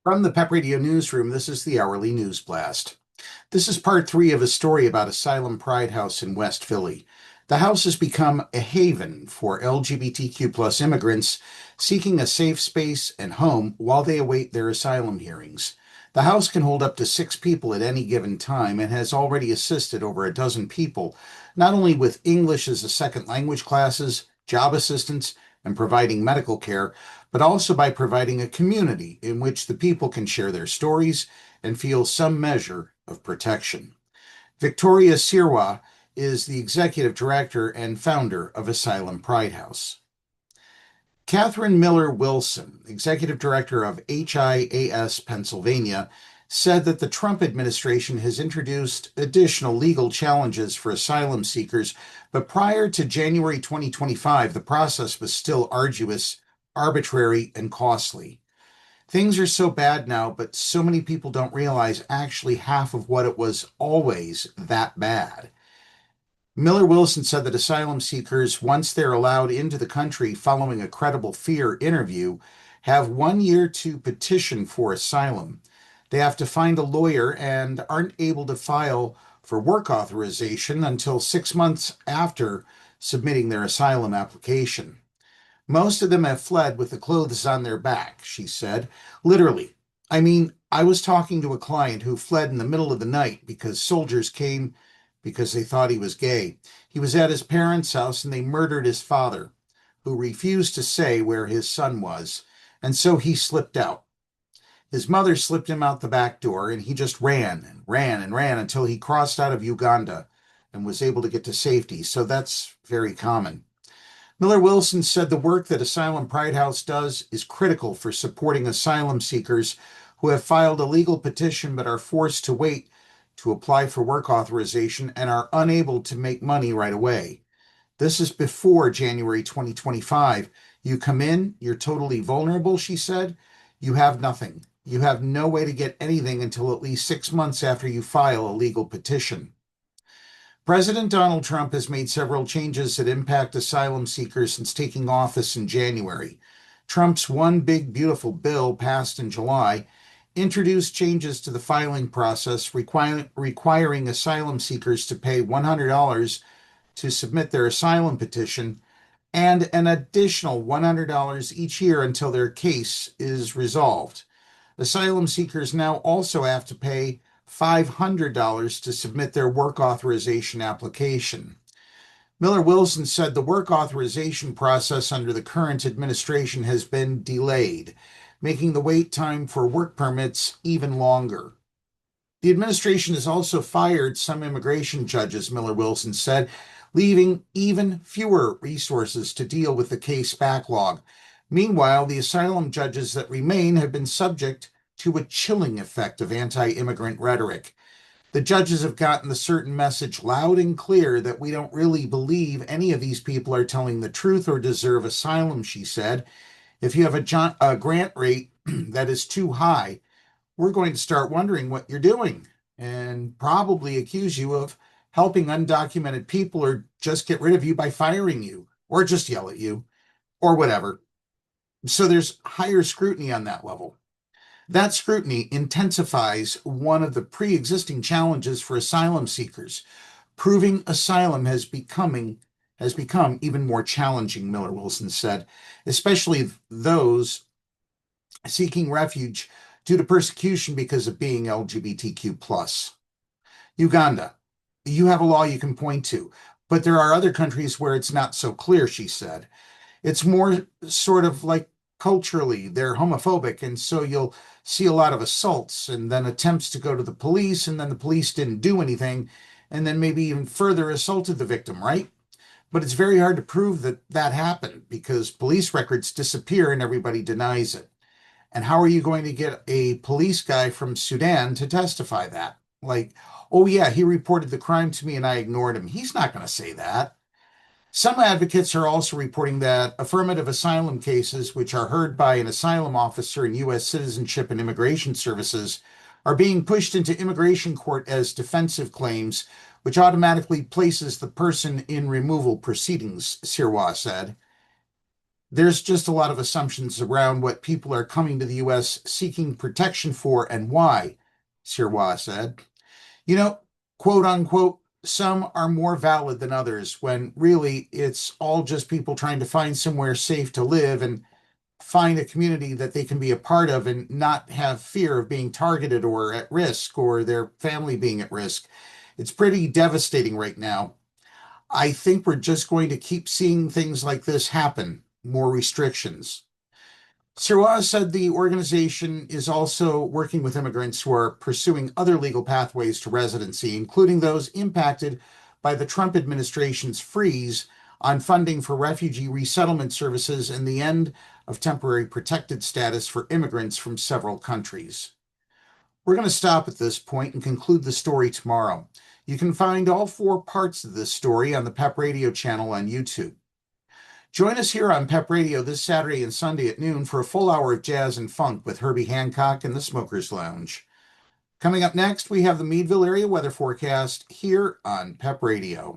From the PEP Radio Newsroom, this is the Hourly News Blast. This is part three of a story about Asylum Pride House in West Philly. The house has become a haven for LGBTQ plus immigrants seeking a safe space and home while they await their asylum hearings. The house can hold up to 6 people at any given time and has already assisted over a dozen people, not only with English as a second language classes, job assistance, and providing medical care, but also by providing a community in which the people can share their stories and feel some measure of protection. Victoria Sirois is the executive director and founder of Asylum Pride House. Catherine Miller Wilson, executive director of HIAS Pennsylvania, said that the Trump administration has introduced additional legal challenges for asylum seekers, but prior to January 2025, the process was still arduous, arbitrary, and costly. Things are so bad now, but so many people don't realize actually half of what it was always that bad. Miller Wilson said that asylum seekers, once they're allowed into the country following a credible fear interview, have 1 year to petition for asylum. They have to find a lawyer and aren't able to file for work authorization until 6 months after submitting their asylum application. Most of them have fled with the clothes on their back, she said. Literally. I was talking to a client who fled in the middle of the night because soldiers came because they thought he was gay. He was at his parents' house and they murdered his father, who refused to say where his son was, and so he slipped out. His mother slipped him out the back door, and he just ran and ran and ran until he crossed out of Uganda and was able to get to safety. So that's very common. Miller Wilson said the work that Asylum Pride House does is critical for supporting asylum seekers who have filed a legal petition but are forced to wait to apply for work authorization and are unable to make money right away. This is before January 2025. You come in, you're totally vulnerable, she said. You have nothing. You have no way to get anything until at least 6 months after you file a legal petition. President Donald Trump has made several changes that impact asylum seekers since taking office in January. Trump's One Big Beautiful Bill, passed in July, introduced changes to the filing process, requiring asylum seekers to pay $100 to submit their asylum petition and an additional $100 each year until their case is resolved. Asylum seekers now also have to pay $500 to submit their work authorization application. Miller Wilson said the work authorization process under the current administration has been delayed, making the wait time for work permits even longer. The administration has also fired some immigration judges, Miller Wilson said, leaving even fewer resources to deal with the case backlog. Meanwhile, the asylum judges that remain have been subject to a chilling effect of anti-immigrant rhetoric. The judges have gotten the certain message loud and clear that we don't really believe any of these people are telling the truth or deserve asylum, she said. If you have a grant rate that is too high, we're going to start wondering what you're doing and probably accuse you of helping undocumented people or just get rid of you by firing you or just yell at you or whatever. So there's higher scrutiny on that level. That scrutiny intensifies one of the pre-existing challenges for asylum seekers. Proving asylum has become even more challenging, Miller Wilson said, especially those seeking refuge due to persecution because of being LGBTQ+. Uganda, you have a law you can point to, but there are other countries where it's not so clear, she said. It's more sort of like culturally, they're homophobic, and so you'll see a lot of assaults and then attempts to go to the police, and then the police didn't do anything, and then maybe even further assaulted the victim, right? But it's very hard to prove that that happened because police records disappear and everybody denies it. And how are you going to get a police guy from Sudan to testify that? Like, oh yeah, he reported the crime to me and I ignored him. He's not going to say that. Some advocates are also reporting that affirmative asylum cases, which are heard by an asylum officer in U.S. Citizenship and Immigration Services, are being pushed into immigration court as defensive claims, which automatically places the person in removal proceedings, Sirois said. There's just a lot of assumptions around what people are coming to the U.S. seeking protection for and why, Sirois said. You know, quote unquote, some are more valid than others, when really it's all just people trying to find somewhere safe to live and find a community that they can be a part of and not have fear of being targeted or at risk or their family being at risk. It's pretty devastating right now. I think we're just going to keep seeing things like this happen, more restrictions. Sirois said the organization is also working with immigrants who are pursuing other legal pathways to residency, including those impacted by the Trump administration's freeze on funding for refugee resettlement services and the end of temporary protected status for immigrants from several countries. We're going to stop at this point and conclude the story tomorrow. You can find all 4 parts of this story on the PEP Radio channel on YouTube. Join us here on PEP Radio this Saturday and Sunday at noon for a full hour of jazz and funk with Herbie Hancock and the Smokers Lounge. Coming up next, we have the Meadville area weather forecast here on PEP Radio.